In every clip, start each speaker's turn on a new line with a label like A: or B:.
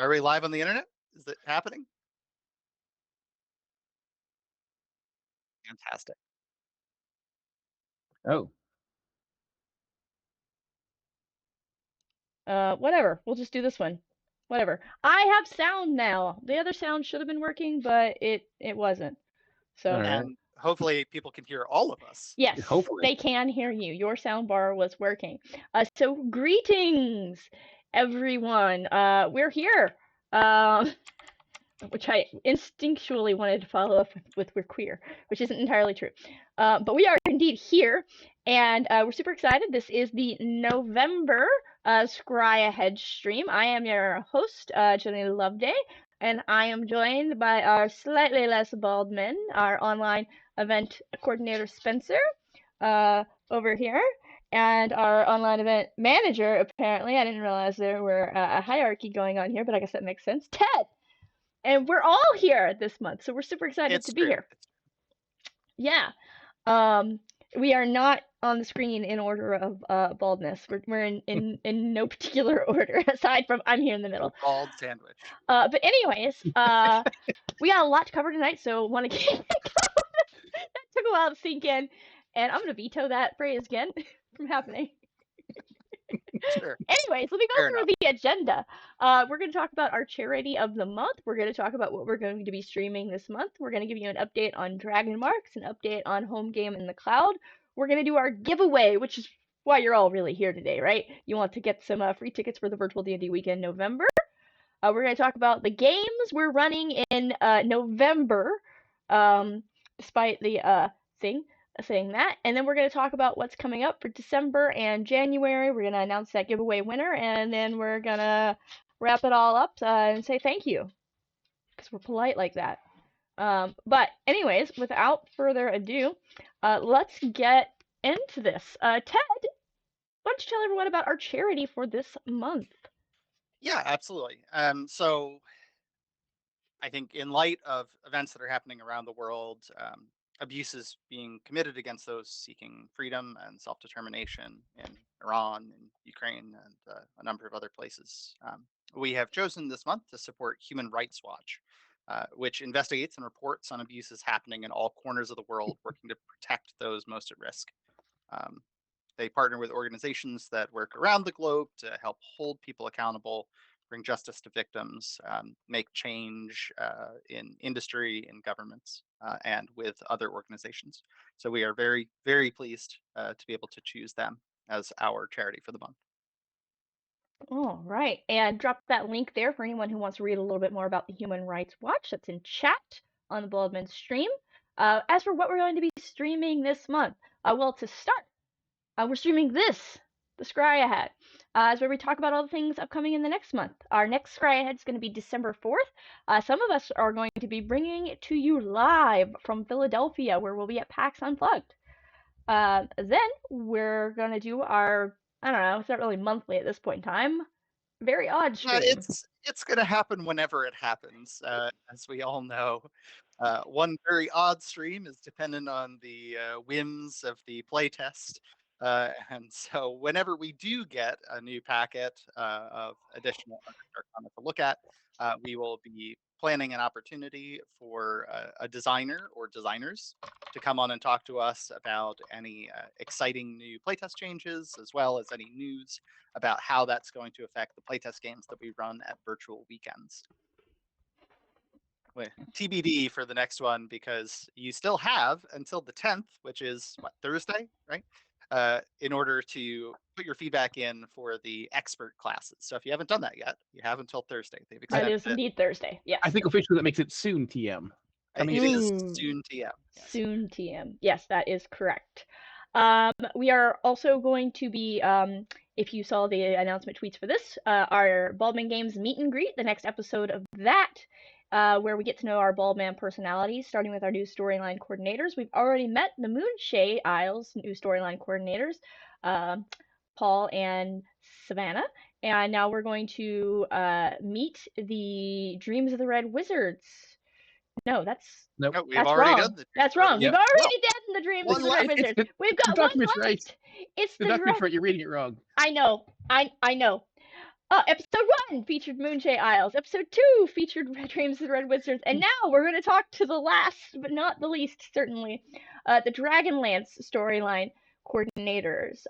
A: Are we live on the internet? Is it happening? Fantastic.
B: Oh,
C: Whatever. We'll just do this one. Whatever. I have sound now. The other sound should have been working, but it wasn't. So
B: all right.
A: And hopefully people can hear all of us.
C: yes,
B: Hopefully.
C: they can hear you. Your sound bar was working. So greetings, everyone. We're here. Which I instinctually wanted to follow up with we're queer, which isn't entirely true. But we are indeed here, and we're super excited. This is the November Scry Ahead stream. I am your host, Jenny Loveday, and I am joined by our slightly less Baldman, our online event coordinator, Spencer, over here. And our online event manager, apparently, I didn't realize there were a hierarchy going on here, but I guess that makes sense, Ted. And we're all here this month, so we're super excited to be here. Yeah. We are not on the screen in order of baldness. We're in no particular order aside from I'm here in the middle.
A: Bald sandwich.
C: But anyways, we got a lot to cover tonight, so want to keep it going. That took a while to sink in, and I'm gonna veto that phrase again from happening.
A: Sure.
C: Anyways, let me go
A: Fair
C: through
A: enough.
C: the agenda. We're going to talk about our charity of the month. We're going to talk about what we're going to be streaming this month. We're going to give you an update on Dragon Marks, an update on Home Game in the Cloud. We're going to do our giveaway, which is why you're all really here today, right? You want to get some free tickets for the virtual D&D weekend November. We're going to talk about the games we're running in November, despite the thing saying that. And then we're going to talk about what's coming up for December and January. We're going to announce that giveaway winner, and then we're going to wrap it all up and say thank you, because we're polite like that. But anyways, without further ado, let's get into this. Ted, why don't you tell everyone about our charity for this month?
A: Yeah, absolutely. So I think in light of events that are happening around the world, abuses being committed against those seeking freedom and self-determination in Iran, in Ukraine, and a number of other places, we have chosen this month to support Human Rights Watch, which investigates and reports on abuses happening in all corners of the world, working to protect those most at risk. They partner with organizations that work around the globe to help hold people accountable, bring justice to victims, make change in industry, in governments, and with other organizations. So we are very, very pleased to be able to choose them as our charity for the month.
C: All right, and drop that link there for anyone who wants to read a little bit more about the Human Rights Watch. That's in chat on the Baldman stream. As for what we're going to be streaming this month, well, to start, we're streaming this, the Scry Ahead. Is where we talk about all the things upcoming in the next month. Our next Scry Ahead is going to be December 4th. Some of us are going to be bringing it to you live from Philadelphia, where we'll be at PAX Unplugged. Then we're going to do our, I don't know, it's not really monthly at this point in time, very odd stream.
A: It's going to happen whenever it happens, as we all know. One very odd stream is dependent on the whims of the playtest. And so whenever we do get a new packet of additional Arcana to look at, we will be planning an opportunity for a designer or designers to come on and talk to us about any exciting new playtest changes, as well as any news about how that's going to affect the playtest games that we run at virtual weekends. TBD for the next one, because you still have until the 10th, which is what, Thursday, right? In order to put your feedback in for the expert classes. So if you haven't done that yet, you have until Thursday. They've
C: That is indeed Thursday. Yes.
B: I think officially that makes it soon TM.
A: It is soon TM. Yes.
C: Soon TM. Yes, that is correct. We are also going to be, if you saw the announcement tweets for this, our Baldman Games meet and greet, the next episode of that, where we get to know our Baldman personalities, starting with our new storyline coordinators. We've already met the Moonshade Isles new storyline coordinators, Paul and Savannah, and now we're going to meet the Dreams of the Red Wizards. No, that's
B: Nope.
A: No, we've
C: that's
A: already
C: wrong.
A: done the
C: That's wrong.
B: Yep.
C: We've already done the Dreams of the Red
A: One
C: Wizards. We've got
B: the
C: one
B: document's
C: left.
B: right.
C: It's
B: The
C: the
B: document's right. You're reading it wrong.
C: I know. Episode 1 featured Moonshade Isles. Episode 2 featured Red Dreams of the Red Wizards. And now we're going to talk to the last, but not the least, certainly, the Dragonlance storyline coordinators.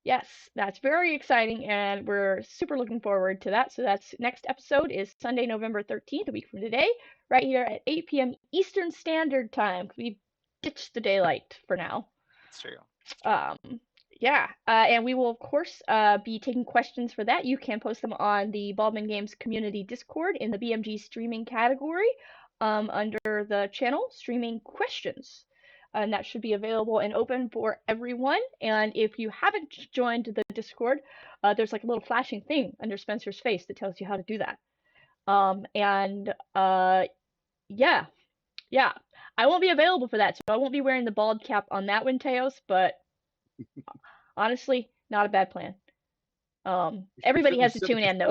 C: Yes, that's very exciting, and we're super looking forward to that. So that's next episode is Sunday, November 13th, a week from today, right here at 8 p.m. Eastern Standard Time. We've ditched the daylight for now.
A: It's true.
C: Um, yeah, and we will of course be taking questions for that. You can post them on the Baldman Games community Discord in the BMG streaming category under the channel streaming questions. And that should be available and open for everyone. And if you haven't joined the Discord, there's like a little flashing thing under Spencer's face that tells you how to do that. Yeah, yeah. I won't be available for that, so I won't be wearing the bald cap on that one, Teos, but honestly, not a bad plan. Everybody has to tune in though.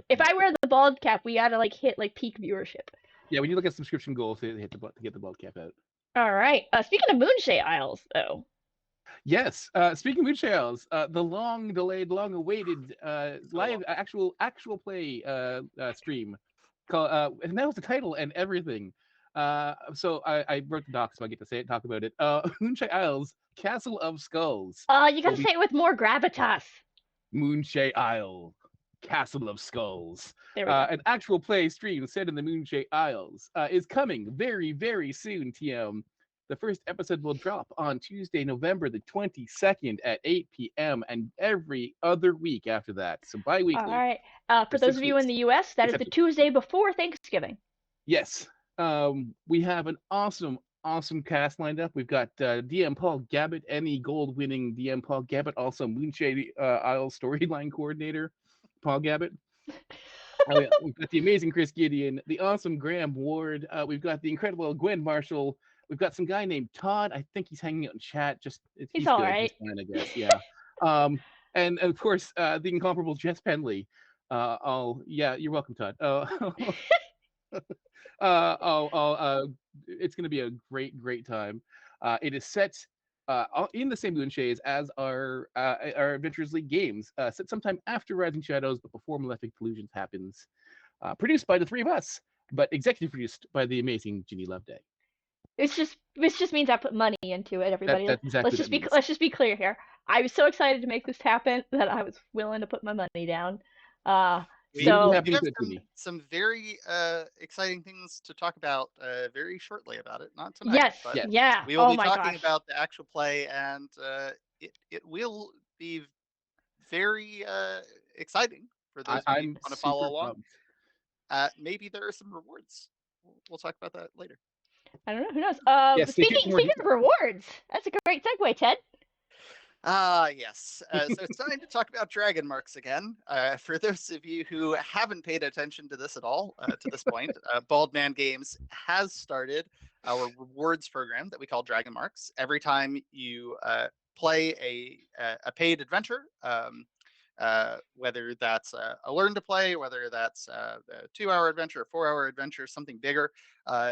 C: If I wear the bald cap, we gotta like hit like peak viewership.
B: Yeah, we need to look at subscription goals to get the bald cap out.
C: All right. Speaking of Moonshade Isles, though.
B: Yes. Speaking of Moonshade Isles, the long-delayed, long-awaited live actual play stream, and that was the title and everything. So I wrote the docs, so I get to say it, talk about it. Moonshade Isles, Castle of Skulls.
C: You gotta say it with more gravitas.
B: Moonshade Isle, Castle of Skulls.
C: There we go.
B: An actual play stream set in the Moonshade Isles is coming very, very soon, TM. The first episode will drop on Tuesday, November the 22nd at 8 p.m. and every other week after that. So bi-weekly.
C: All right. For those of you in the U.S., that is the Tuesday before Thanksgiving.
B: Yes. We have an awesome cast lined up. We've got DM Paul Gabbett, Emmy Gold-winning DM Paul Gabbett, also Moonshade Isle storyline coordinator Paul Gabbett. We've got the amazing Chris Gideon, the awesome Graham Ward. We've got the incredible Gwen Marshall. We've got some guy named Todd. I think he's hanging out in chat. He's
C: all
B: good.
C: right.
B: He's fine, I guess. Yeah. And of course, the incomparable Jess Penley. You're welcome, Todd. It's going to be a great time. It is set in the same Moonshades as our Adventures League games, set sometime after Rising Shadows, but before Malefic Delusions happens. Produced by the three of us, but executive produced by the amazing Ginny Loveday.
C: This just means I put money into it, everybody.
B: That's exactly
C: let's just be clear here. I was so excited to make this happen that I was willing to put my money down.
A: We have some very exciting things to talk about very shortly about it. Not tonight.
C: Yes,
A: but
C: yeah.
A: We will be talking about the actual play, and it will be very exciting for those of you who want to follow along. Maybe there are some rewards. We'll talk about that later.
C: I don't know. Who knows? Speaking of rewards, that's a great segue, Ted.
A: Yes. So it's time to talk about Dragon Marks again. For those of you who haven't paid attention to this at all to this point, Baldman Games has started our rewards program that we call Dragon Marks. Every time you play a paid adventure, whether that's a learn to play, whether that's a 2-hour adventure, a 4-hour adventure, something bigger,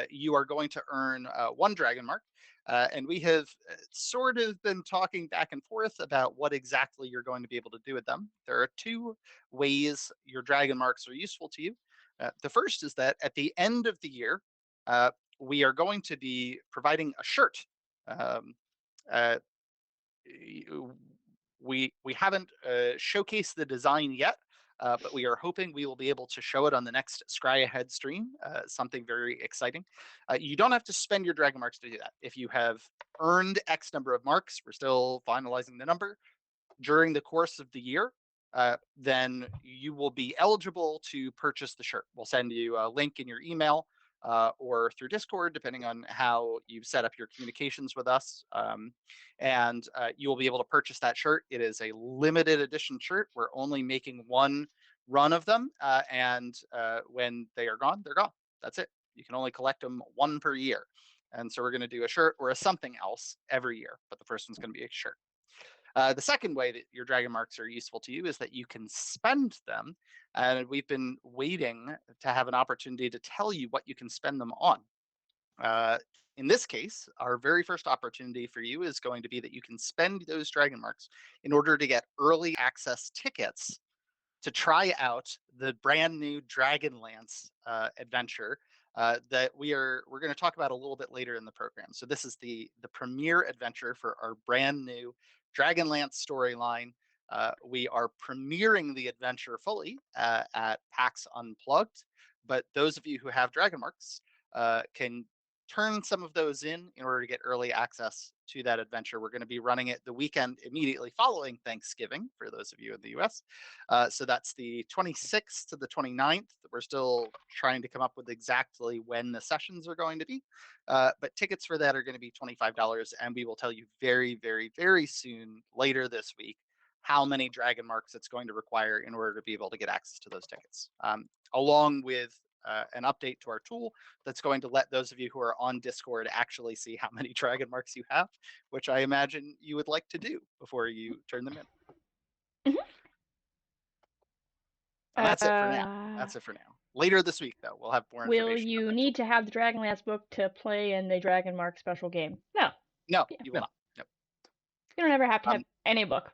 A: you are going to earn 1 Dragon Mark. And we have sort of been talking back and forth about what exactly you're going to be able to do with them. There are 2 ways your Dragon Marks are useful to you. The first is that at the end of the year, we are going to be providing a shirt. We haven't showcased the design yet, but we are hoping we will be able to show it on the next Scry Ahead stream, something very exciting. You don't have to spend your Dragon Marks to do that. If you have earned X number of marks, we're still finalizing the number, during the course of the year, then you will be eligible to purchase the shirt. We'll send you a link in your email or through Discord, depending on how you've set up your communications with us. And you will be able to purchase that shirt. It is a limited edition shirt. We're only making 1 run of them. And when they are gone, they're gone. That's it. You can only collect them 1 per year. And so we're going to do a shirt or a something else every year, but the first one's going to be a shirt. The second way that your Dragon Marks are useful to you is that you can spend them. And we've been waiting to have an opportunity to tell you what you can spend them on. In this case, our very first opportunity for you is going to be that you can spend those Dragon Marks in order to get early access tickets to try out the brand new Dragonlance adventure that we're going to talk about a little bit later in the program. So this is the premiere adventure for our brand new Dragonlance storyline. We are premiering the adventure fully at PAX Unplugged, but those of you who have Dragon Marks can turn some of those in order to get early access to that adventure. We're going to be running it the weekend immediately following Thanksgiving for those of you in the US. So that's the 26th to the 29th. We're still trying to come up with exactly when the sessions are going to be. But tickets for that are going to be $25. And we will tell you very, very, very soon, later this week, how many Dragon Marks it's going to require in order to be able to get access to those tickets, along with an update to our tool that's going to let those of you who are on Discord actually see how many Dragon Marks you have, which I imagine you would like to do before you turn them in.
C: Mhm.
A: And that's it for now.
C: Uh,
A: That's it for now. Later this week, though, we'll have more
C: will
A: information.
C: you
A: Eventually.
C: need to have the Dragonlance book to play in the Dragon Mark special game? No.
A: No,
C: Yeah.
A: you will
B: No.
A: not. No.
C: You don't ever have to have
A: Um,
C: any book.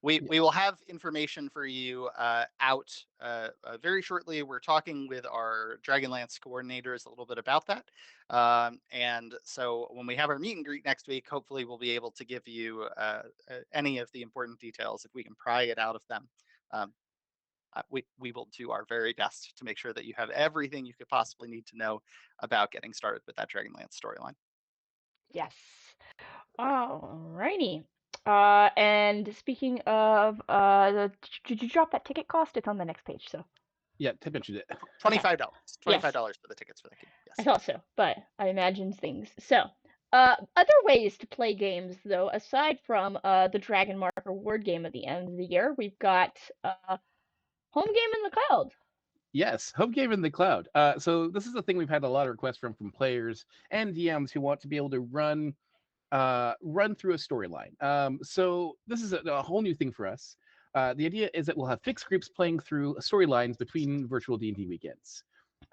A: we will have information for you out very shortly. We're talking with our Dragonlance coordinators a little bit about that. And so when we have our meet and greet next week, hopefully we'll be able to give you any of the important details if we can pry it out of them. Um, we will do our very best to make sure that you have everything you could possibly need to know about getting started with that Dragonlance storyline.
C: Yes. Alrighty. And speaking of, did you drop that ticket cost? It's on the next page, so.
B: Yeah, Ted mentioned it.
A: $25.
C: Yes.
A: $25 for the tickets for that game.
C: I
A: Yes.
C: thought so, but I imagined things. So, other ways to play games, though, aside from the Dragon Mark reward game at the end of the year, we've got Home Game in the Cloud.
B: Yes, home game in the cloud. So this is the thing we've had a lot of requests from players and DMs who want to be able to run through a storyline. So this is a whole new thing for us. The idea is that we'll have fixed groups playing through storylines between virtual D&D weekends.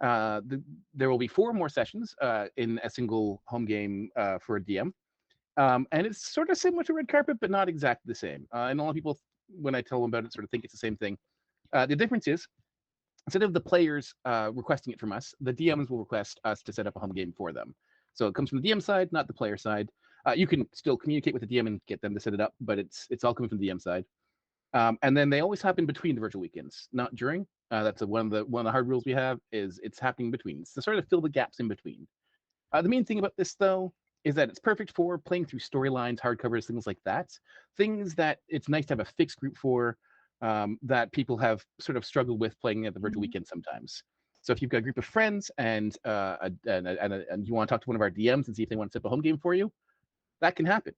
B: There will be 4 more sessions in a single home game for a DM. And it's sort of similar to Red Carpet, but not exactly the same. And a lot of people, when I tell them about it, sort of think it's the same thing. The difference is, instead of the players requesting it from us, the DMs will request us to set up a home game for them. So it comes from the DM side, not the player side. You can still communicate with the DM and get them to set it up, but it's all coming from the DM side. And then they always happen between the virtual weekends, not during. That's one of the hard rules we have, is it's happening between. It's to sort of fill the gaps in between. The main thing about this, though, is that it's perfect for playing through storylines, hardcovers, things like that. Things that it's nice to have a fixed group for, that people have sort of struggled with playing at the virtual weekend sometimes. So if you've got a group of friends and you want to talk to one of our DMs and see if they want to set up a home game for you, that can happen.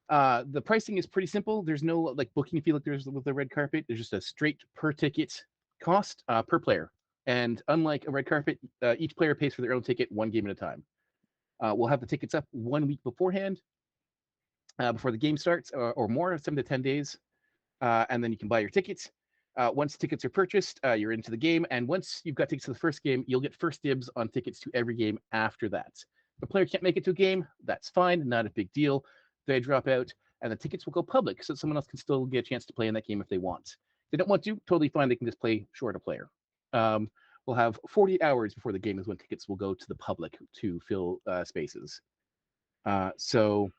B: The pricing is pretty simple. There's no like booking fee like there's with the Red Carpet. There's just a straight per ticket cost per player. And unlike a Red Carpet, each player pays for their own ticket 1 game at a time. We'll have the tickets up 1 week beforehand, before the game starts, or more, 7 to 10 days. And then you can buy your tickets. Once tickets are purchased, you're into the game. And once you've got tickets to the first game, you'll get first dibs on tickets to every game after that. If a player can't make it to a game, that's fine, not a big deal. They drop out, and the tickets will go public, so someone else can still get a chance to play in that game if they want. If they don't want to, totally fine. They can just play short a player. We'll have 48 hours before the game is when tickets will go to the public to fill spaces. So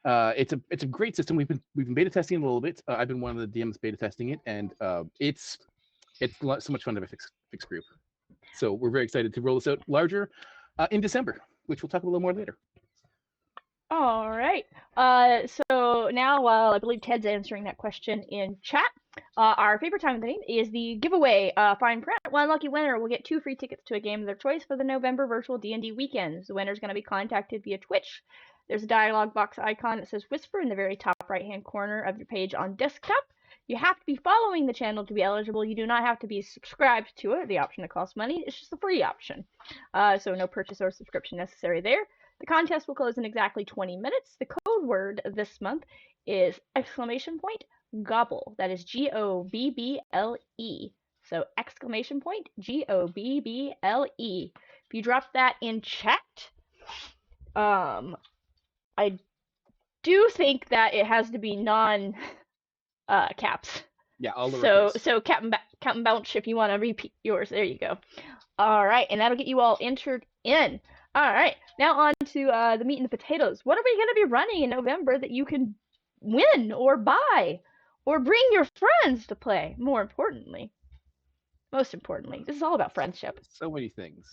B: it's a great system. We've been beta testing it a little bit. I've been one of the DMs beta testing it, and it's so much fun to have a fixed group. So we're very excited to roll this out larger in December, which we'll talk a little more later.
C: All right. So now, while I believe Ted's answering that question in chat, our favorite time of the day is the giveaway. Fine print. One lucky winner will get 2 free tickets to a game of their choice for the November virtual D&D weekends. The winner is going to be contacted via Twitch. There's a dialog box icon that says Whisper in the very top right-hand corner of your page on desktop. You have to be following the channel to be eligible. You do not have to be subscribed to it, the option that costs money. It's just a free option. So no purchase or subscription necessary there. The contest will close in exactly 20 minutes. The code word this month is !Gobble. That is GOBBLE. So !Gobble. If you drop that in chat, I do think that it has to be non caps.
B: Yeah, all
C: So
B: lowercase.
C: Captain Bounce, if you want to repeat yours, there you go. All right, and that'll get you all entered in. All right, now on to the meat and the potatoes. What are we going to be running in November that you can win or buy or bring your friends to play? Most importantly, this is all about friendship.
B: So many things.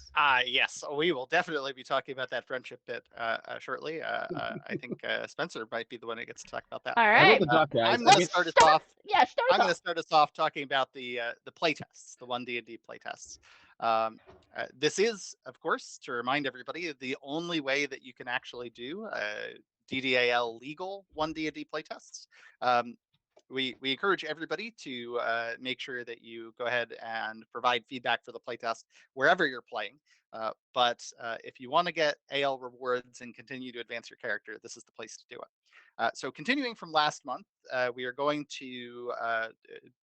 A: Yes, we will definitely be talking about that friendship bit shortly. I think Spencer might be the one that gets to talk about that.
C: All
B: I wrote
C: right.
B: the doc, guys.
A: I'm going to start us off.
C: Yeah, start
A: I'm going to
C: off.
A: start us off talking about the playtests, the 1D&D playtests. This is, of course, to remind everybody, the only way that you can actually do DDAL legal 1D&D playtests. We encourage everybody to make sure that you go ahead and provide feedback for the playtest wherever you're playing. But if you want to get AL rewards and continue to advance your character, this is the place to do it. So continuing from last month, we are going to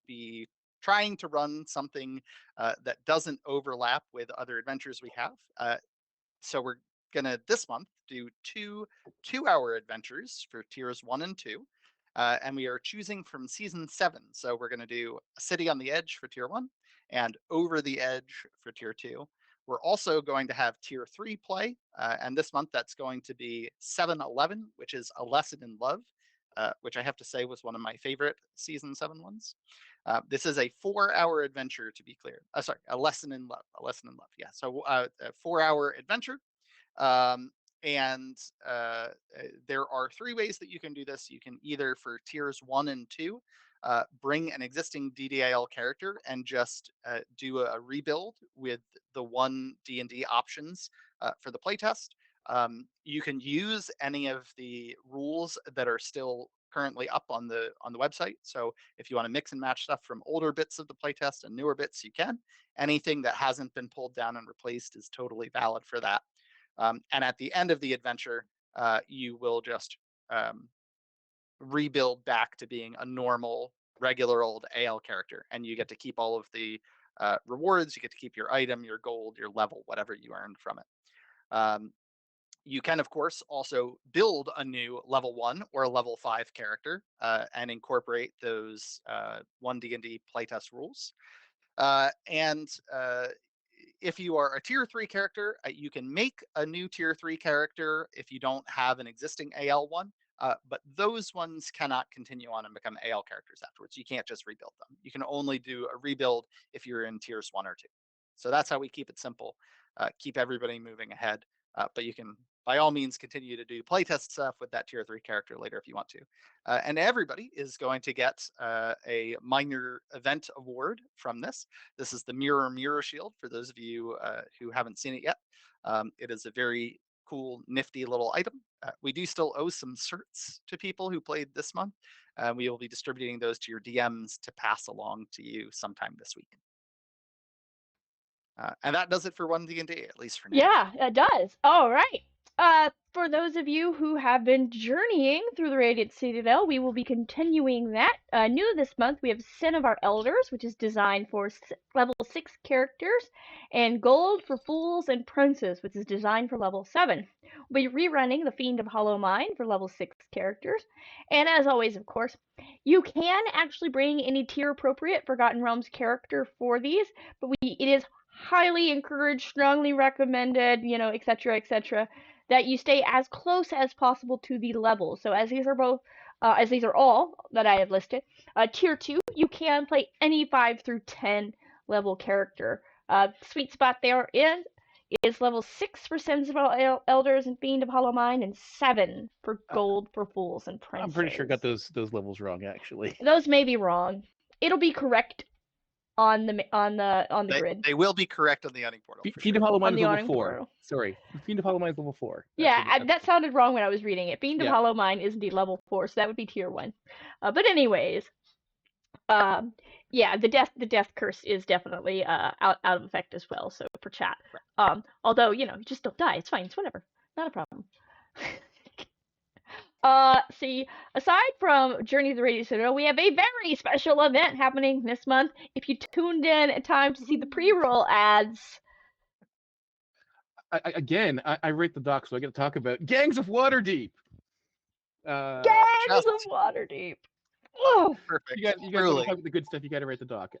A: be trying to run something that doesn't overlap with other adventures we have. So we're gonna this month do two-hour adventures for tiers 1 and 2. And we are choosing from season 7. So we're gonna do a city on the edge for tier 1 and over the edge for tier 2. We're also going to have tier 3 play, and this month that's going to be 7-11, which is a lesson in love, which I have to say was one of my favorite season 7 ones. This is a 4-hour adventure, to be clear. Sorry, a lesson in love. A lesson in love. Yeah. So a 4-hour adventure. Um, and there are 3 ways that you can do this. You can either, for tiers 1 and 2, bring an existing DDAL character and just do a rebuild with the 1 D&D options for the playtest. You can use any of the rules that are still currently up on the website. So if you want to mix and match stuff from older bits of the playtest and newer bits, you can. Anything that hasn't been pulled down and replaced is totally valid for that. And at the end of the adventure, you will just rebuild back to being a normal, regular old AL character, and you get to keep all of the rewards. You get to keep your item, your gold, your level, whatever you earned from it. You can, of course, also build a new level 1 or a level 5 character and incorporate those 1D&D playtest rules. And if you are a tier 3 character, you can make a new tier 3 character if you don't have an existing AL one. But those ones cannot continue on and become AL characters afterwards. You can't just rebuild them. You can only do a rebuild if you're in tiers 1 or 2. So that's how we keep it simple, keep everybody moving ahead. But you can, by all means, continue to do playtest stuff with that tier 3 character later if you want to. And everybody is going to get a minor event award from this. This is the Mirror Shield, for those of you who haven't seen it yet. It is a very cool, nifty little item. We do still owe some certs to people who played this month. We will be distributing those to your DMs to pass along to you sometime this week. And that does it for 1D&D, at least for now.
C: Yeah, it does. All right. For those of you who have been journeying through the Radiant Citadel, we will be continuing that. New this month, we have Sin of Our Elders, which is designed for level 6 characters, and Gold for Fools and Princes, which is designed for level 7. We'll be rerunning the Fiend of Hollow Mind for level 6 characters. And as always, of course, you can actually bring any tier appropriate Forgotten Realms character for these, but it is highly encouraged, strongly recommended, etc., that you stay as close as possible to the level. So as these are all that I have listed, tier 2, you can play any 5 through 10 level character. Sweet spot there is level 6 for Sins of All Elders and Fiend of Hollow Mind, and 7 for Gold for Fools and Princes.
B: I'm pretty sure I got those levels wrong, actually.
C: Those may be wrong. It'll be correct on the grid.
A: They will be correct on the awning portal.
B: Fiend of Hollow Mind is level 4.
C: Portal.
B: Sorry, Fiend of Hollow Mind is level 4.
C: That sounded wrong when I was reading it. Fiend of Hollow Mind is indeed level 4, so that would be tier 1. But anyways, the death curse is definitely out of effect as well. So for chat, although you just don't die. It's fine. It's whatever. Not a problem. See, aside from Journey to the Radiant Citadel, we have a very special event happening this month. If you tuned in in time to see the pre-roll ads,
B: I rate the doc, so I got to talk about Gangs of Waterdeep.
C: Gangs of
A: Just
C: Waterdeep. Oh,
B: You
A: perfect.
B: got you guys want to
A: Truly.
B: talk about the good stuff. You got to rate the doc.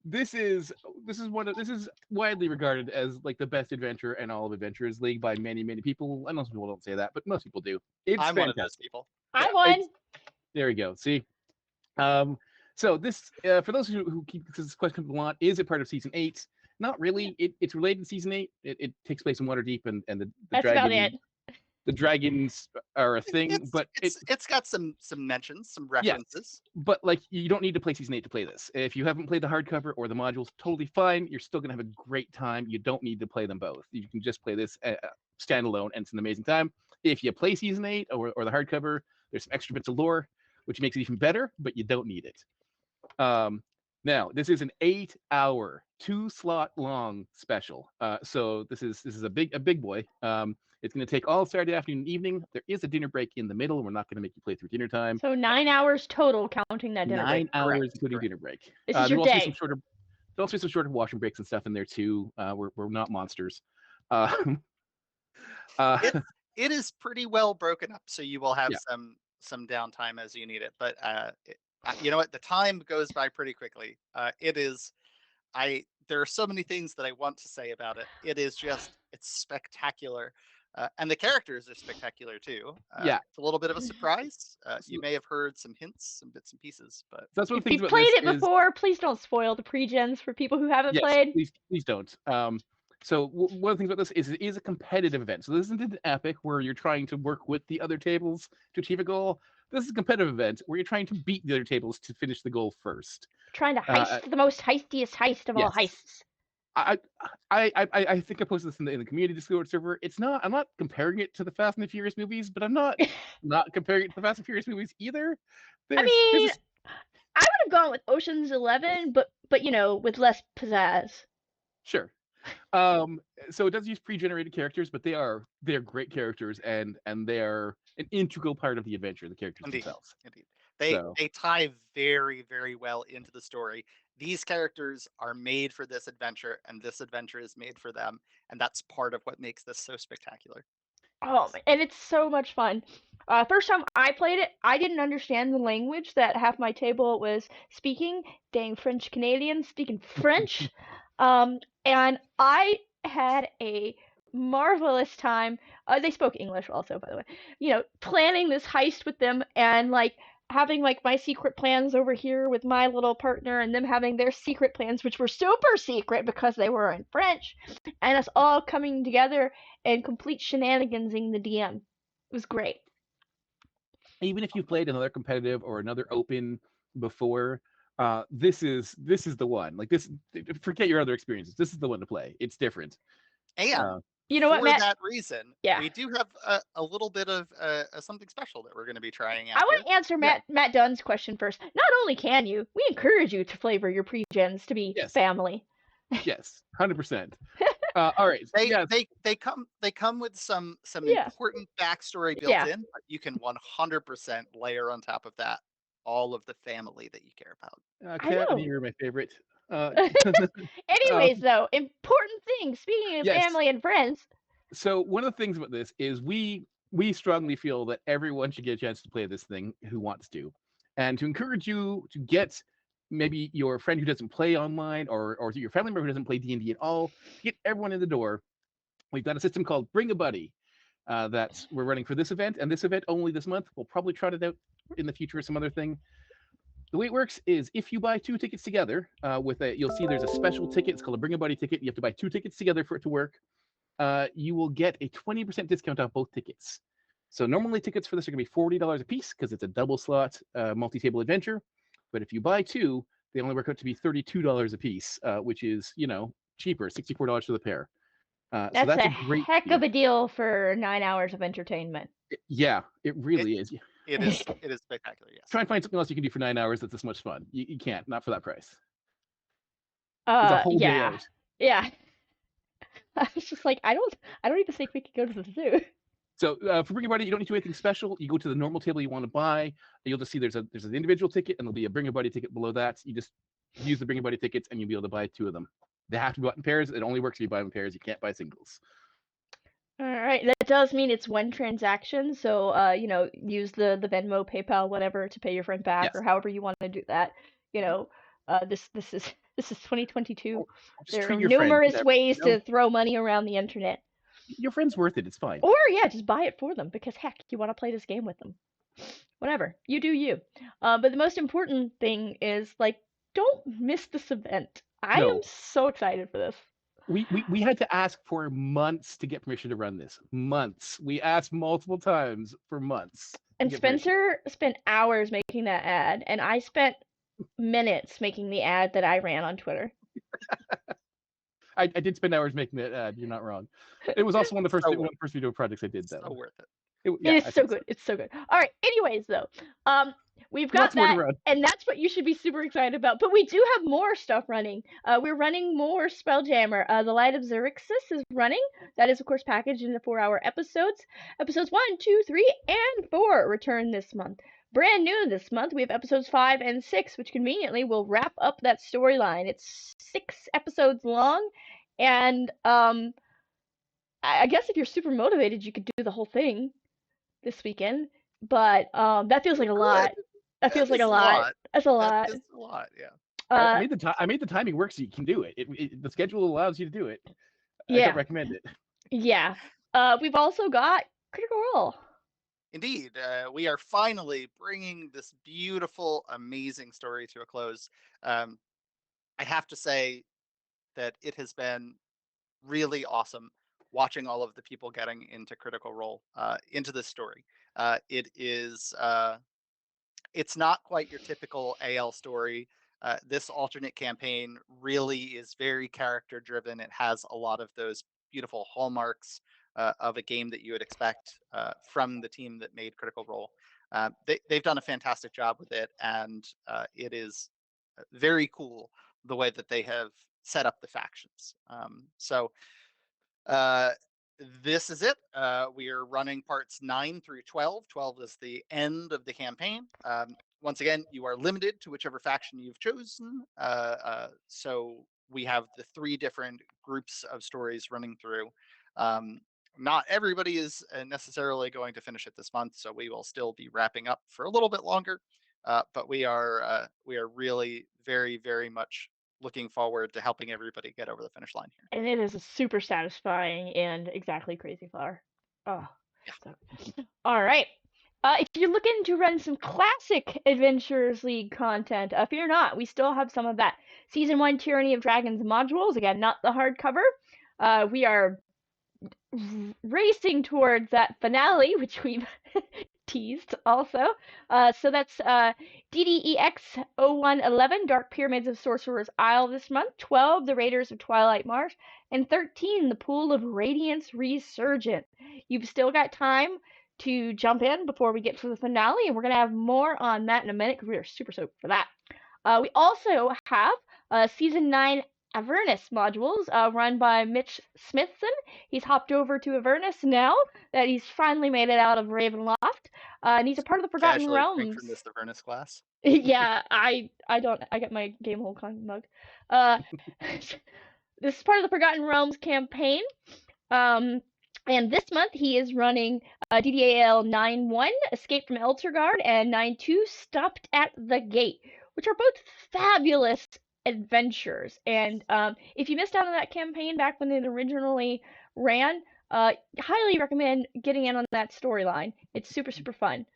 B: This is this is widely regarded as like the best adventure in all of Adventurers League by many people. I know some people don't say that, but most people do. It's
A: I'm one of those
B: fantastic.
A: people.
C: I
A: Yeah.
C: won.
B: There we go. See, so this for those who keep this question a lot, is it part of season 8? Not really. It's related to season 8. It takes place in Waterdeep, and the
C: That's about it.
B: dragons are a thing, but
A: It's got some mentions, some
B: yes,
A: references.
B: but like you don't need to play season 8 to play this. If you haven't played the hardcover or the modules, totally fine. You're still gonna have a great time. You don't need to play them both. You can just play this standalone, and it's an amazing time. If you play season 8 or the hardcover, there's some extra bits of lore, which makes it even better, but you don't need it. Now this is an 8-hour, 2-slot long special. So this is a big boy. It's going to take all Saturday afternoon and evening. There is a dinner break in the middle. We're not going to make you play through dinner time.
C: So 9 hours total, counting that dinner break.
B: 9 hours,
A: Correct,
B: including
A: correct.
B: dinner break.
C: This is your
B: There'll also be some
C: day.
B: shorter. There'll also be some shorter washing breaks and stuff in there too. We're not monsters.
A: It is pretty well broken up, so you will have
B: Yeah.
A: some downtime as you need it. But you know what? The time goes by pretty quickly. There are so many things that I want to say about it. It's spectacular. And the characters are spectacular too.
B: Yeah.
A: It's a little bit of a surprise. You may have heard some hints, some bits and pieces, but
B: That's one of
C: If
B: the things
C: you've
B: about
C: played
B: this
C: it before, please don't spoil the pre-gens for people who haven't
B: yes,
C: played.
B: please don't. So one of the things about this is it is a competitive event. So this isn't an epic where you're trying to work with the other tables to achieve a goal. This is a competitive event where you're trying to beat the other tables to finish the goal first.
C: Trying to heist the most heistiest heist of all
B: Yes.
C: heists.
B: I think I posted this in the community Discord server. I'm not comparing it to the Fast and the Furious movies, but I'm not comparing it to the Fast and Furious movies either.
C: I mean, I would have gone with Ocean's 11, but with less pizzazz.
B: Sure. So it does use pre-generated characters, but they're great characters, and they are an integral part of the adventure. The characters themselves.
A: Indeed. They tie very, very well into the story. These characters are made for this adventure, and this adventure is made for them, and that's part of what makes this so spectacular.
C: Oh, and it's so much fun. First time I played it, I didn't understand the language that half my table was speaking. Dang French Canadians speaking French. And I had a marvelous time. They spoke English also, by the way. Planning this heist with them and like having like my secret plans over here with my little partner and them having their secret plans, which were super secret because they were in French, and us all coming together and complete shenanigansing the DM. It was great.
B: Even if you've played another competitive or another open before, this is the one. Like this, forget your other experiences. This is the one to play. It's different.
A: And
C: you know what, Matt?
A: For that reason,
C: yeah,
A: we do have a little bit of something special that we're going to be trying out.
C: I want to answer Matt Dunn's question first. Not only can you, we encourage you to flavor your pre-gens to be family.
B: Yes, 100%. All right.
A: They come with some important backstory built in, but you can 100% layer on top of that all of the family that you care about.
B: Kat, you're my favorite.
C: Anyways, though, important thing. Speaking of family and friends.
B: So one of the things about this is we strongly feel that everyone should get a chance to play this thing who wants to, and to encourage you to get maybe your friend who doesn't play online or your family member who doesn't play D&D at all, to get everyone in the door. We've got a system called Bring a Buddy that we're running for this event, and this event only this month. We'll probably try it out in the future or some other thing. The way it works is if you buy 2 tickets together you'll see there's a special ticket. It's called a Bring a Buddy ticket. You have to buy 2 tickets together for it to work. You will get a 20% discount off both tickets. So normally tickets for this are going to be $40 a piece because it's a double slot multi-table adventure. But if you buy 2, they only work out to be $32 a piece, which is, cheaper, $64 for the pair.
C: That's
B: so that's
C: a
B: great
C: heck
B: deal.
C: of a deal for 9 hours of entertainment.
B: Yeah, it really is.
A: It is spectacular, yes.
B: Try and find something else you can do for 9 hours that's this much fun. You can't, not for that price.
C: It's
B: a whole day out.
C: Yeah. I was just like, I don't even think we could go to the zoo.
B: So for Bring a Buddy, you don't need to do anything special. You go to the normal table you want to buy. You'll just see there's an individual ticket, and there'll be a Bring a Buddy ticket below that. You just use the Bring a Buddy tickets, and you'll be able to buy 2 of them. They have to be bought in pairs. It only works if you buy them in pairs. You can't buy singles.
C: All right, that does mean it's one transaction. So, use the Venmo, PayPal, whatever to pay your friend back,
B: Yes.
C: or however you want to do that. You know, this is this is 2022.
B: Or just
C: There are
B: treat your friend.
C: numerous ways
B: You know,
C: to throw money around the internet.
B: your friend's worth it. It's fine.
C: Or yeah, just buy it for them because heck, you want to play this game with them. Whatever, you do you. But the most important thing is like, don't miss this event. I am
B: No,
C: so excited for this.
B: we had to ask for months to get permission to run this. Months. We asked multiple times for months to
C: And
B: get permission.
C: Spencer spent hours making that ad, and I spent minutes making the ad that I ran on Twitter.
B: I did spend hours making that ad. You're not wrong. It was also one of the
A: So
B: one of the first video projects I did, though.
A: so worth it.
B: Yeah,
C: It
B: I
C: is so
B: think so.
C: good. It's so good. All right. Anyways, though, we've got
B: Lots more to
C: that,
B: run.
C: and that's what you should be super excited about. But we do have more stuff running. We're running more Spelljammer. The Light of Xerxes is running. That is, of course, packaged into 4-hour episodes. Episodes 1, 2, 3, and 4 return this month. Brand new this month, we have episodes 5 and 6, which conveniently will wrap up that storyline. It's 6 episodes long, and I guess if you're super motivated, you could do the whole thing this weekend. But that feels like a
A: Good.
C: lot. That
A: That
C: feels like
A: is
C: a
A: a
C: lot.
A: lot.
C: That's a
A: That
C: lot.
A: is a lot. Yeah.
B: I
C: Uh,
B: made the timing work so you can do it. The schedule allows you to do it. I don't
C: yeah,
B: recommend it.
C: yeah. We've also got Critical Role.
A: Indeed, we are finally bringing this beautiful, amazing story to a close. Um, I have to say that it has been really awesome watching all of the people getting into Critical Role, into this story. It is it's not quite your typical AL story. This alternate campaign really is very character driven. It has a lot of those beautiful hallmarks of a game that you would expect from the team that made Critical Role. They've done a fantastic job with it, and it is very cool the way that they have set up the factions. Uh, this is it. We are running parts 9 through 12. 12 is the end of the campaign. Once again, you are limited to whichever faction you've chosen. So we have the 3 different groups of stories running through. Um, Not everybody is necessarily going to finish it this month, so we will still be wrapping up for a little bit longer. But we are really very, very much looking forward to helping everybody get over the finish line here.
C: And it is a super satisfying and exactly Crazy Flower. Oh,
A: Yeah.
C: so. All right. If you're looking to run some classic Adventurers League content, fear not, we still have some of that. Season 1 Tyranny of Dragons modules, again, not the hardcover. We are racing towards that finale, which we've teased also. So that's DDEX 0111, Dark Pyramids of Sorcerer's Isle this month, 12, The Raiders of Twilight Marsh, and 13, The Pool of Radiance Resurgent. You've still got time to jump in before we get to the finale, and we're going to have more on that in a minute because we are super stoked for that. We also have Season 9 Avernus modules run by Mitch Smithson. He's hopped over to Avernus now that he's finally made it out of Ravenloft, and he's a part of the Forgotten
A: Casually drink
C: Realms.
A: from this Avernus glass.
C: Yeah, I don't. I get my Game Hole Con mug. Uh, this is part of the Forgotten Realms campaign. Um, and this month he is running DDAL 9-1, Escape from Eltergard, and 9-2, Stopped at the Gate, which are both fabulous adventures. And if you missed out on that campaign back when it originally ran, highly recommend getting in on that storyline. It's super, super fun.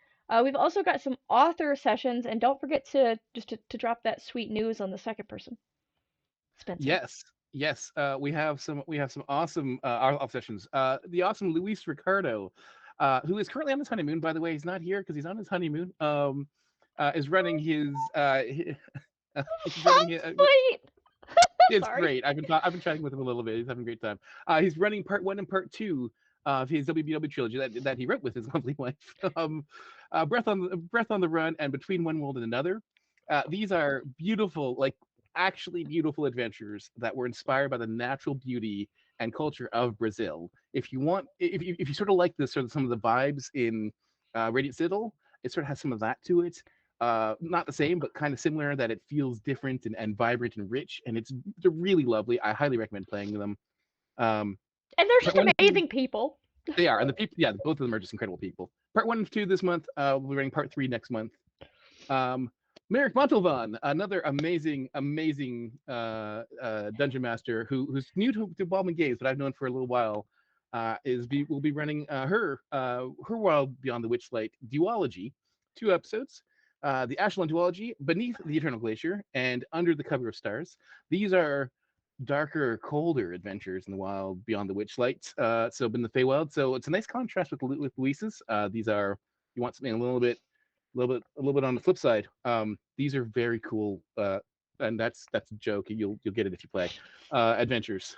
C: We've also got some author sessions, and don't forget to to drop that sweet news on the second person, Spencer.
B: Yes. We have some awesome off sessions. The awesome Luis Ricardo, who is currently on his honeymoon. By the way, he's not here because he's on his honeymoon. Is running his he's running his,
C: Sweet.
B: it's
C: Sorry.
B: great. I've been chatting with him a little bit. He's having a great time. He's running part 1 and part 2 of his WBW trilogy that he wrote with his lovely wife. Breath on the Run and Between One World and Another. These are beautiful, like actually beautiful adventures that were inspired by the natural beauty and culture of Brazil. If you sort of like this sort of some of the vibes in Radiant Citadel, it sort of has some of that to it. Not the same, but kind of similar. That it feels different and vibrant and rich, and they're really lovely. I highly recommend playing them. Um,
C: And they're
B: part
C: just
B: one and two,
C: amazing people.
B: they are, and the people, yeah, both of them are just incredible people. Part 1 and 2 this month. We'll be running part 3 next month. Merrick Montalvan, another amazing dungeon master who's new to Baldman Games, but I've known for a little while. Will be running her Wild Beyond the Witchlight duology, 2 episodes. The Ashland duology, Beneath the Eternal Glacier, and Under the Cover of Stars. These are darker, colder adventures in the wild beyond the Witchlight. So in the Feywild. So it's a nice contrast with Luis's. These are, you want something a little bit on the flip side. These are very cool, and that's a joke. You'll get it if you play adventures.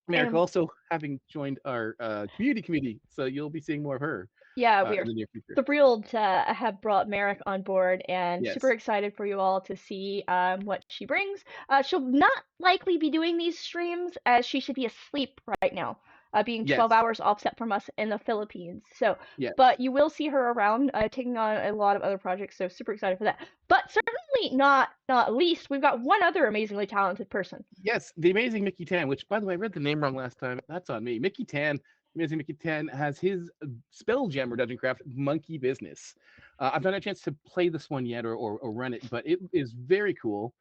B: Merrick
C: And
B: also having joined our community, so you'll be seeing more of her
C: yeah, we are
B: in the near future.
C: thrilled to have brought Merrick on board and super
B: Yes,
C: excited for you all to see what she brings. She'll not likely be doing these streams as she should be asleep right now, being 12
B: yes,
C: hours offset from us in the Philippines. So,
B: yes.
C: but you will see her around taking on a lot of other projects. So super excited for that. But certainly not least, we've got one other amazingly talented person.
B: Yes, the amazing Mickey Tan, which, by the way, I read the name wrong last time. That's on me. Mickey Tan, amazing Mickey Tan, has his Spelljammer Dungeon Craft Monkey Business. I've not had a chance to play this one yet or run it, but it is very cool.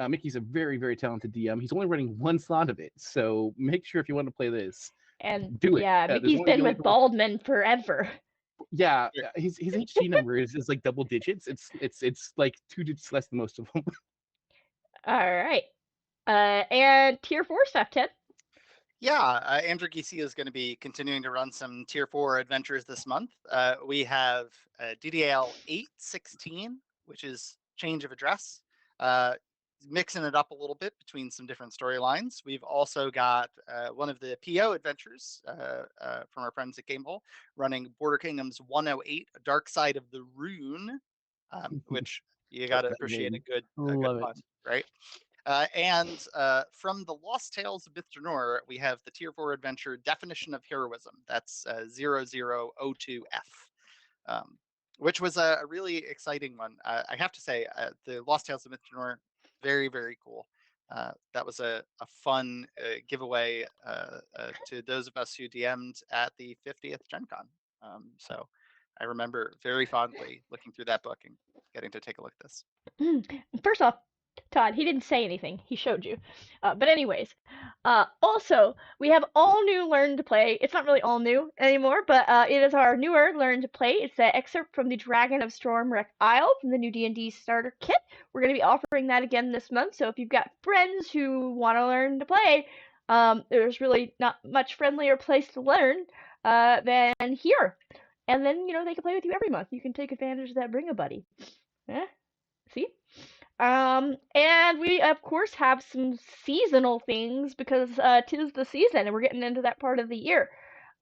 B: Mickey's a very talented DM. He's only running 1 slot of it, so make sure if you want to play this,
C: And
B: do it.
C: yeah,
B: There's
C: Mickey's
B: only
C: been
B: really
C: with Baldman forever.
B: yeah,
A: Sure.
B: his HG number is like double digits. It's like 2 digits less than most of them.
C: All right. And tier 4 stuff, Ted.
A: Yeah, Andrew Geesey is going to be continuing to run some Tier 4 adventures this month. We have DDL 816, which is Change of Address, mixing it up a little bit between some different storylines. We've also got one of the PO adventures from our friends at Gamehole, running Border Kingdoms 108, Dark Side of the Rune, which you got to
B: That
A: appreciate
B: name.
A: a good
B: Love it.
A: pun, right? And from the Lost Tales of Myth-Drannor, we have the Tier 4 adventure Definition of Heroism. That's 0002F, which was a really exciting one. I have to say, the Lost Tales of Myth-Drannor, very cool. That was a fun giveaway to those of us who DM'd at the 50th Gen Con. So I remember very fondly looking through that book and getting to take a look at this.
C: First off, Todd, he didn't say anything. He showed you. But anyways, also, we have all new Learn to Play. It's not really all new anymore, but it is our newer Learn to Play. It's an excerpt from the Dragon of Stormwreck Isle from the new D&D starter kit. We're going to be offering that again this month, so if you've got friends who want to learn to play, there's really not much friendlier place to learn than here. And then, they can play with you every month. You can take advantage of that Bring a Buddy. See? And we of course have some seasonal things because 'tis the season and we're getting into that part of the year.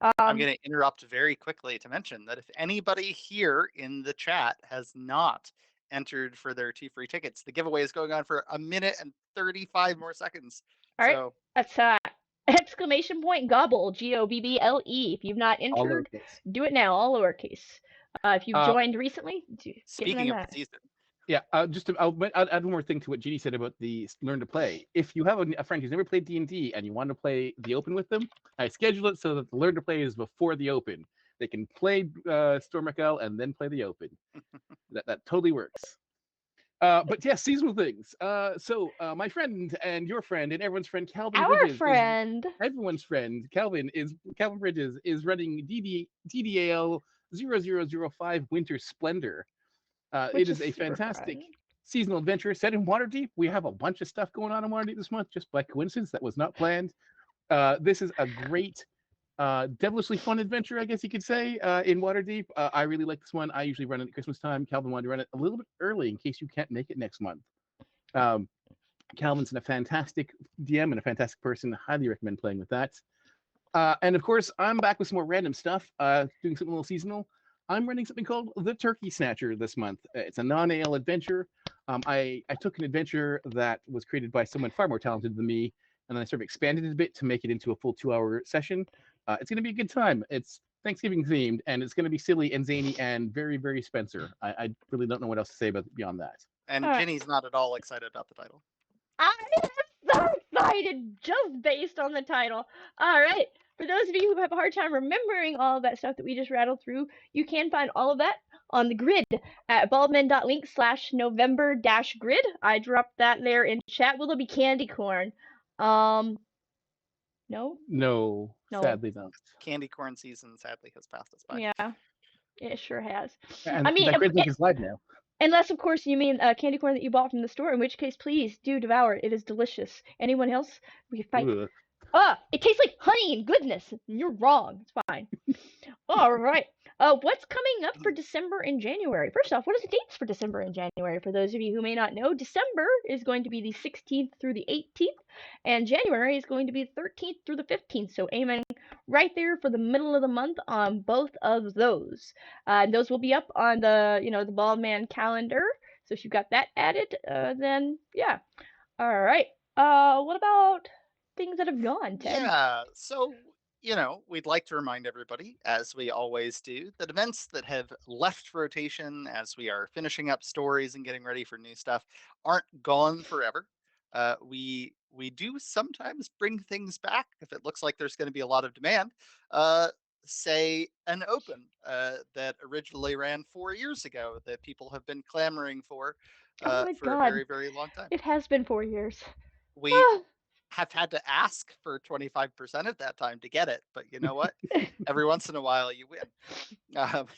A: I'm
C: Um,
A: going to interrupt very quickly to mention that if anybody here in the chat has not entered for their free tickets, the giveaway is going on for 1 minute and 35 more seconds.
C: all right,
A: So
C: that's exclamation point gobble GOBBLE. If you've not
B: All
C: entered,
B: lowercase.
C: do it now, all lowercase. If you've joined recently, get in on
A: speaking of the
C: that.
A: season,
B: Yeah, I'll add one more thing to what Jeannie said about the Learn to Play. If you have a friend who's never played D&D and you want to play the Open with them, I schedule it so that the Learn to Play is before the Open. They can play Stormwreck Isle and then play the Open. That totally works. But yeah, seasonal things. So my friend and your friend and everyone's friend Calvin
C: Our
B: Bridges is
C: friend.
B: everyone's friend. Calvin Bridges is running DDAL 0005 Winter Splendor.
C: Which
B: It
C: is
B: is a
C: super
B: fantastic
C: fun.
B: seasonal adventure set in Waterdeep. We have a bunch of stuff going on in Waterdeep this month, just by coincidence. That was not planned. This is a great, devilishly fun adventure, I guess you could say, in Waterdeep. I really like this one. I usually run it at Christmas time. Calvin wanted to run it a little bit early in case you can't make it next month. Calvin's a fantastic DM and a fantastic person. Highly recommend playing with that. And of course, I'm back with some more random stuff, doing something a little seasonal. I'm running something called the Turkey Snatcher this month. It's a non-AL adventure. I took an adventure that was created by someone far more talented than me, and then I sort of expanded it a bit to make it into a full 2-hour session. It's going to be a good time. It's Thanksgiving themed, and it's going to be silly and zany and very, very Spencer. I really don't know what else to say about beyond that.
A: And
C: Alright.
A: Ginny's not at all excited about the title.
C: I am so excited just based on the title. All right. For those of you who have a hard time remembering all of that stuff that we just rattled through, you can find all of that on the grid at baldman.link/November-grid. I dropped that there in chat. Will there be candy corn? No?
B: No,
C: No.
B: sadly not.
A: Candy corn season sadly has passed us by.
C: Yeah, it sure has.
B: And
C: I mean,
B: that grid link is live now.
C: unless, of course, you mean candy corn that you bought from the store, in which case, please do devour it. It is delicious. Anyone else? We can fight.
B: Ugh.
C: It tastes like honey and goodness. You're wrong. It's fine. All right. What's coming up for December and January? First off, what are the dates for December and January? For those of you who may not know, December is going to be the 16th through the 18th, and January is going to be the 13th through the 15th. So aiming right there for the middle of the month on both of those. Those will be up on the the Baldman calendar. So if you've got that added, then yeah. All right. What about things that have gone, Ted?
A: Yeah, so we'd like to remind everybody, as we always do, that events that have left rotation as we are finishing up stories and getting ready for new stuff aren't gone forever. We do sometimes bring things back if it looks like there's going to be a lot of demand. Say an open that originally ran 4 years ago that people have been clamoring for
C: Oh my
A: for a
C: God.
A: very, very long time.
C: It has been 4 years.
A: We have had to ask for 25% at that time to get it, but you know what? Every once in a while you win. Um,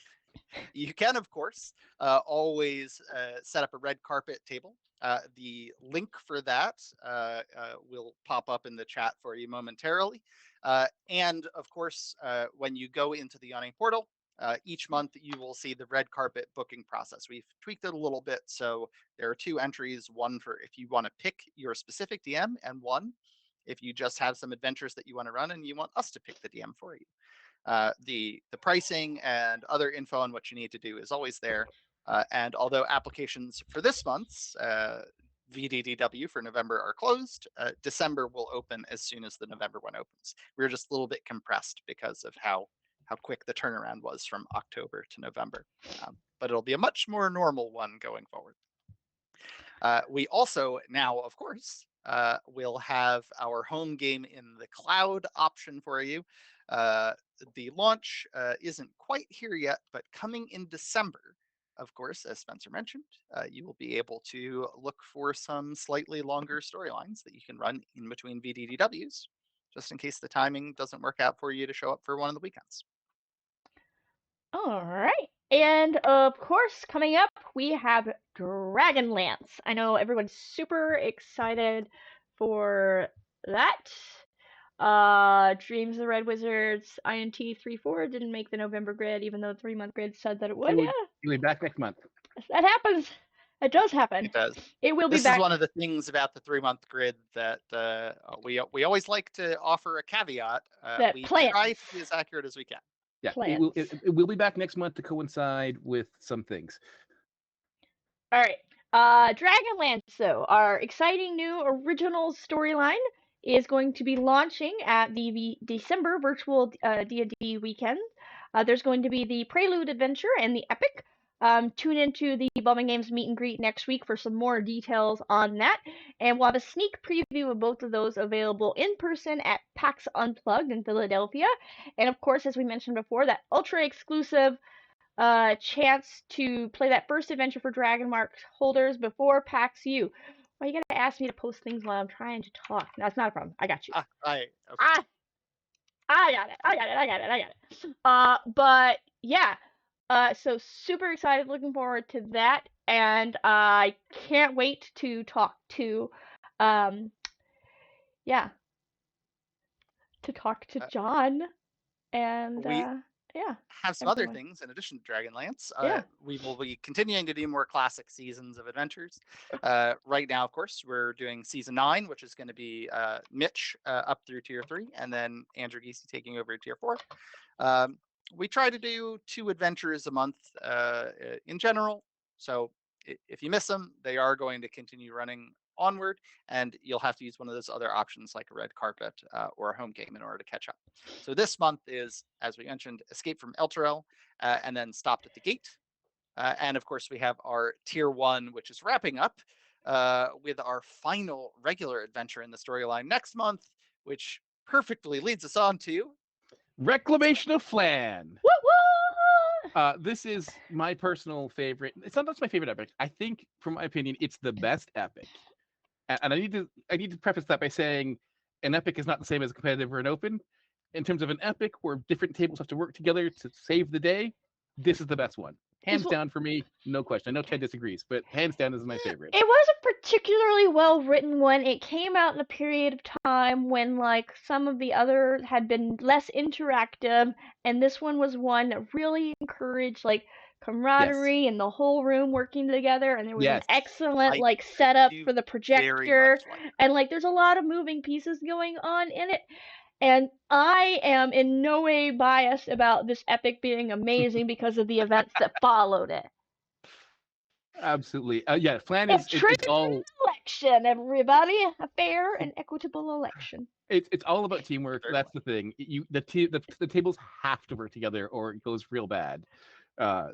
A: you can, of course, always set up a red carpet table. The link for that will pop up in the chat for you momentarily. And of course, when you go into the Yawning portal, each month you will see the red carpet booking process. We've tweaked it a little bit. So there are 2 entries, one for if you want to pick your specific DM, and one if you just have some adventures that you want to run and you want us to pick the DM for you. The pricing and other info on what you need to do is always there. And although applications for this month's VDDW for November are closed, December will open as soon as the November one opens. We were just a little bit compressed because of how quick the turnaround was from October to November. But it'll be a much more normal one going forward. We also now, of course, will have our home game in the cloud option for you. The launch isn't quite here yet, but coming in December, of course, as Spencer mentioned, you will be able to look for some slightly longer storylines that you can run in between VDDWs, just in case the timing doesn't work out for you to show up for one of the weekends.
C: All right. And of course, coming up, we have Dragonlance. I know everyone's super excited for that. Dreams of the Red Wizards, INT 3-4 didn't make the November grid, even though the 3-month grid said that it would.
B: You'll be back next month.
C: That happens. It does happen.
A: It does.
C: It will be
A: This
C: back.
A: is one of the things about the 3-month grid that we always like to offer a caveat.
C: That
A: We
C: plans.
A: try to be as accurate as we can.
B: Yeah,
C: Plans.
B: it will be back next month to coincide with some things.
C: All right. Dragonlance, though, our exciting new original storyline is going to be launching at the December virtual D&D weekend. There's going to be the Prelude Adventure and the Epic. Tune into the Baldman Games meet and greet next week for some more details on that. And we'll have a sneak preview of both of those available in person at PAX Unplugged in Philadelphia. And of course, as we mentioned before, that ultra exclusive chance to play that first adventure for Dragon Mark holders before PAX U. Why you gotta ask me to post things while I'm trying to talk? That's not a problem. I got you.
A: Okay.
C: I got it. But yeah. So super excited, looking forward to that, and I can't wait to talk to, yeah, to talk to John, and
A: We
C: yeah.
A: have some other
C: everyone.
A: things in addition to Dragonlance.
C: Yeah.
A: We will be continuing to do more classic seasons of adventures. Right now, of course, we're doing season 9, which is going to be Mitch up through tier 3, and then Andrew Geesey taking over tier 4. We try to do 2 adventures a month in general. So if you miss them, they are going to continue running onward, and you'll have to use one of those other options like a red carpet or a home game in order to catch up. So this month is, as we mentioned, Escape from Elturel, and then Stopped at the Gate. And of course, we have our tier 1, which is wrapping up with our final regular adventure in the storyline next month, which perfectly leads us on to
B: Reclamation of Flan.
C: Woo woo!
B: This is my personal favorite. It's not that's my favorite epic. I think, from my opinion, it's the best epic. And I need to preface that by saying an epic is not the same as competitive or an open. In terms of an epic where different tables have to work together to save the day, this is the best one. Hands down for me, no question. I know Ted disagrees, but hands down is my favorite.
C: It was a particularly well written one. It came out in a period of time when like some of the other had been less interactive, and this one was one that really encouraged like camaraderie and the whole room working together, and there was an
B: Yes.
C: excellent
A: I
C: like setup
A: do
C: for the
A: very
C: projector,
A: much like it.
C: and like there's a lot of moving pieces going on in it. And I am in no way biased about this epic being amazing because of the events that followed it.
B: Absolutely. Yeah, Flan
C: It's
B: is
C: true
B: it's all
C: election, everybody. A fair and equitable election.
B: it's all about teamwork.
A: Very
B: That's the thing. The tables have to work together or it goes real bad.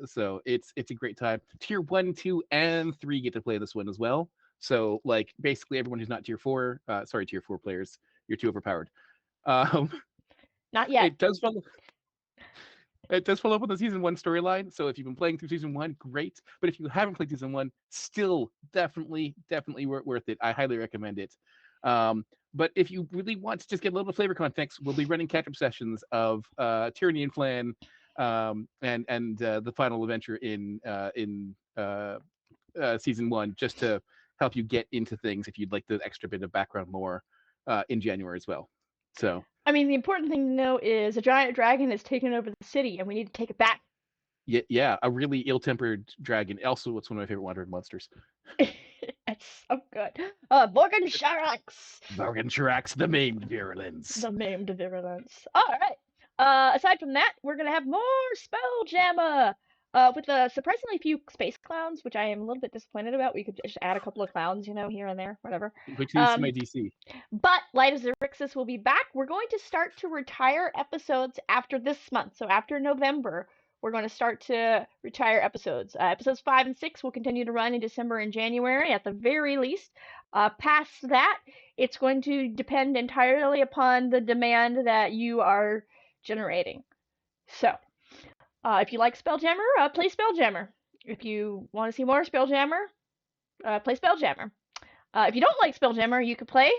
B: So it's a great time. Tier 1, 2, and 3 get to play this one as well. So like basically everyone who's not tier 4, tier 4 players, you're too overpowered. Um,
C: Not yet.
B: it does follow. It does follow up with the season 1 storyline. So if you've been playing through season 1, great. But if you haven't played season 1, still definitely worth it. I highly recommend it. But if you really want to just get a little flavor context, we'll be running catch-up sessions of Tyranny and Flan, and the final adventure in season 1, just to help you get into things if you'd like the extra bit of background lore in January as well. So
C: I mean, the important thing to know is a giant dragon has taken over the city, and we need to take it back.
B: yeah, a really ill-tempered dragon. Also, it's one of my favorite wandering monsters.
C: It's so good. Borgen Sharax.
B: Borgen Sharax, the maimed virulence.
C: The maimed virulence. All right. Aside from that, we're gonna have more Spelljammer. With surprisingly few space clowns, which I am a little bit disappointed about. We could just add a couple of clowns, here and there, whatever.
B: Which is my DC.
C: But Light of Xerxes will be back. We're going to start to retire episodes after this month. So after November, we're going to start to retire episodes. Episodes 5 and 6 will continue to run in December and January at the very least. Past that, it's going to depend entirely upon the demand that you are generating. So, if you like Spelljammer, play Spelljammer. If you want to see more Spelljammer, play Spelljammer. If you don't like Spelljammer, you could play.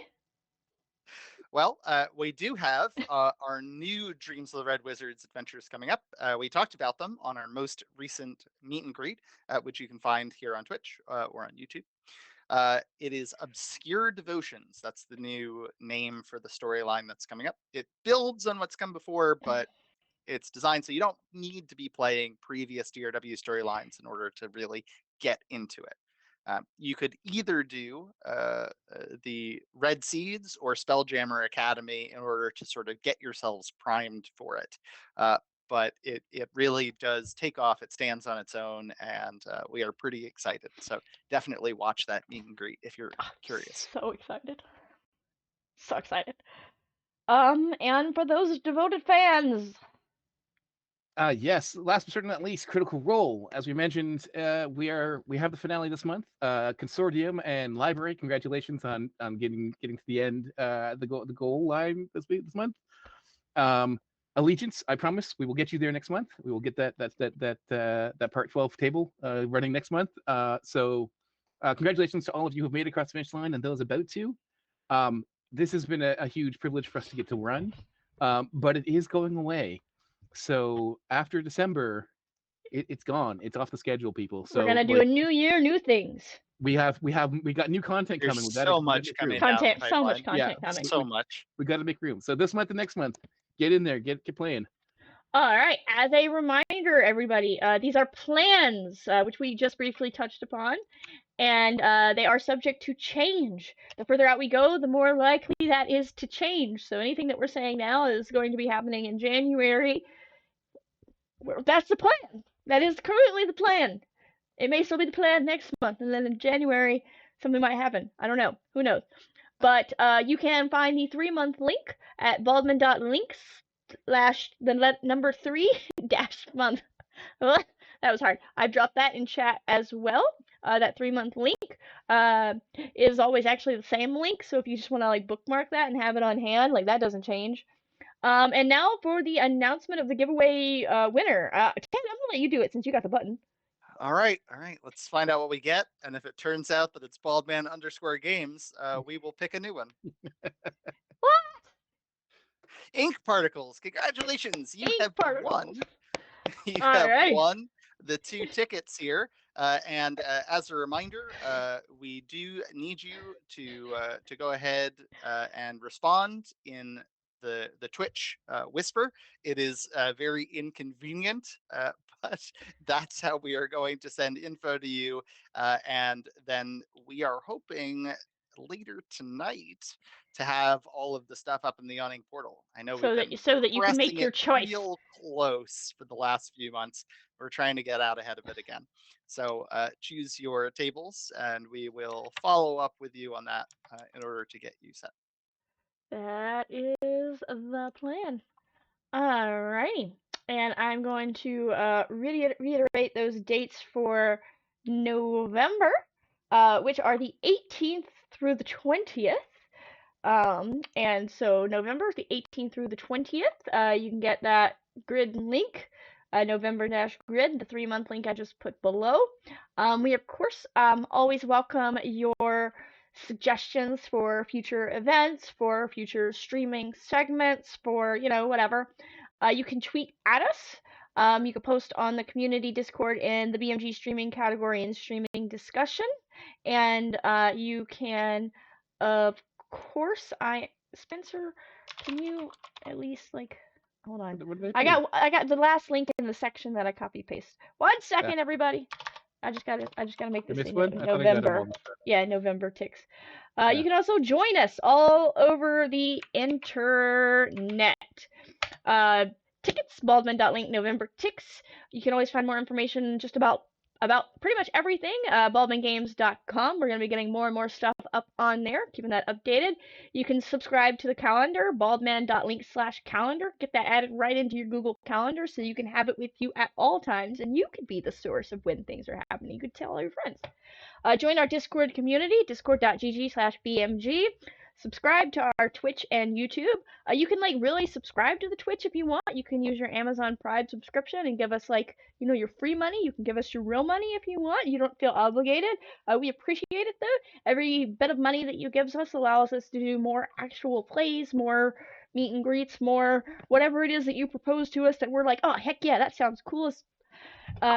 A: Well, we do have our new Dreams of the Red Wizards adventures coming up. We talked about them on our most recent meet and greet, which you can find here on Twitch or on YouTube. It is Obscure Devotions. That's the new name for the storyline that's coming up. It builds on what's come before, but it's designed so you don't need to be playing previous DRW storylines in order to really get into it. You could either do the Red Seeds or Spelljammer Academy in order to sort of get yourselves primed for it. But it really does take off. It stands on its own, and we are pretty excited. So definitely watch that meet and greet if you're curious.
C: So excited. So excited. And for those devoted fans,
B: yes, last but certainly not least, Critical Role. As we mentioned, we have the finale this month. Consortium and Library, congratulations on getting to the end, the goal line this month. Allegiance, I promise we will get you there next month. We will get that part 12 table running next month. So congratulations to all of you who have made it across the finish line and those about to. This has been a huge privilege for us to get to run, but it is going away. So after December, it's gone. It's off the schedule, people. So
C: we're gonna do a new year, new things.
B: We got new content coming.
A: There's so much coming.
C: Content, so much content coming.
A: So much.
B: We got to make room. So this month and next month, get in there, get playing.
C: All right. As a reminder, everybody, these are plans, which we just briefly touched upon, and they are subject to change. The further out we go, the more likely that is to change. So anything that we're saying now is going to be happening in January. That's the plan. That is currently the plan. It may still be the plan next month, and then in January, something might happen. I don't know. Who knows? But you can find the 3-month link at baldman.links slash the number 3 dash month. That was hard. I've dropped that in chat as well. That 3-month link is always actually the same link. So if you just want to like bookmark that and have it on hand, like that doesn't change. And now for the announcement of the giveaway winner. Ted, I'm gonna let you do it since you got the button.
A: All right. Let's find out what we get, and if it turns out that it's Baldman_games, we will pick a new one.
C: What?
A: Ink Particles. Congratulations! You
C: Ink
A: have
C: Particles.
A: won. You
C: All
A: have
C: right.
A: won the 2 tickets here. And as a reminder, we do need you to go ahead and respond in the Twitch whisper. It is very inconvenient, but that's how we are going to send info to you. And then we are hoping later tonight to have all of the stuff up in the awning portal. I know we've been
C: so that you can make
A: pressing
C: your
A: it
C: choice.
A: real close for the last few months. We're trying to get out ahead of it again. So choose your tables, and we will follow up with you on that in order to get you set.
C: That is the plan. Alrighty. And I'm going to reiterate those dates for November, which are the 18th through the 20th. And so November the 18th through the 20th, you can get that grid link, November-grid, the 3-month link I just put below. We of course always welcome your suggestions for future events, for future streaming segments, for whatever. You can tweet at us. You can post on the community Discord in the BMG streaming category and streaming discussion, and you can of course, Spencer, can you at least hold on? I got the last link in the section that I copy paste. 1 second, everybody. I just gotta make this November. Yeah, November ticks. You can also join us all over the internet. Tickets, Baldman.link November ticks. You can always find more information just about pretty much everything, baldmangames.com. We're going to be getting more and more stuff up on there, keeping that updated. You can subscribe to the calendar, baldman.link/calendar. Get that added right into your Google Calendar so you can have it with you at all times, and you could be the source of when things are happening. You could tell all your friends. Join our Discord community, discord.gg/bmg. Subscribe to our Twitch and YouTube. You can really subscribe to the Twitch if you want. You can use your Amazon Prime subscription and give us your free money. You can give us your real money if you want. You don't feel obligated. We appreciate it though. Every bit of money that you give us allows us to do more actual plays, more meet and greets, more whatever it is that you propose to us that we're like, oh heck yeah, that sounds cool as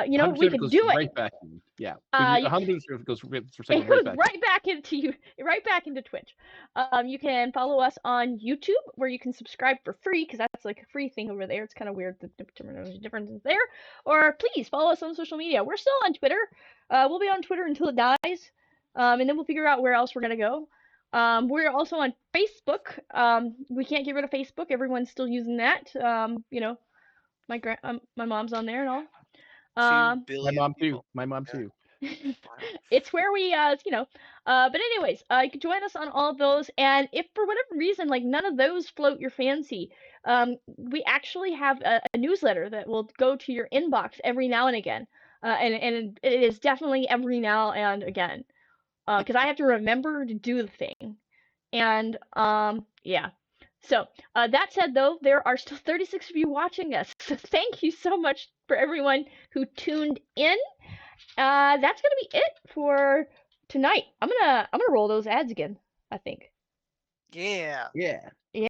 C: we could do it.
B: Right back in. Yeah. 100% goes
C: right back into you, right back into Twitch. You can follow us on YouTube, where you can subscribe for free, because that's like a free thing over there. It's kind of weird the differences there. Or please follow us on social media. We're still on Twitter. We'll be on Twitter until it dies, and then we'll figure out where else we're gonna go. We're also on Facebook. We can't get rid of Facebook. Everyone's still using that. My mom's on there and all.
A: 2 billion.
B: My mom too.
C: It's where we but anyways, you can join us on all of those, and if for whatever reason none of those float your fancy, we actually have a newsletter that will go to your inbox every now and again, and it is definitely every now and again, because I have to remember to do the thing, and yeah. So, that said, though, there are still 36 of you watching us. So thank you so much for everyone who tuned in. That's gonna be it for tonight. I'm gonna roll those ads again, I think.
A: Yeah.
B: Yeah.
C: Yeah.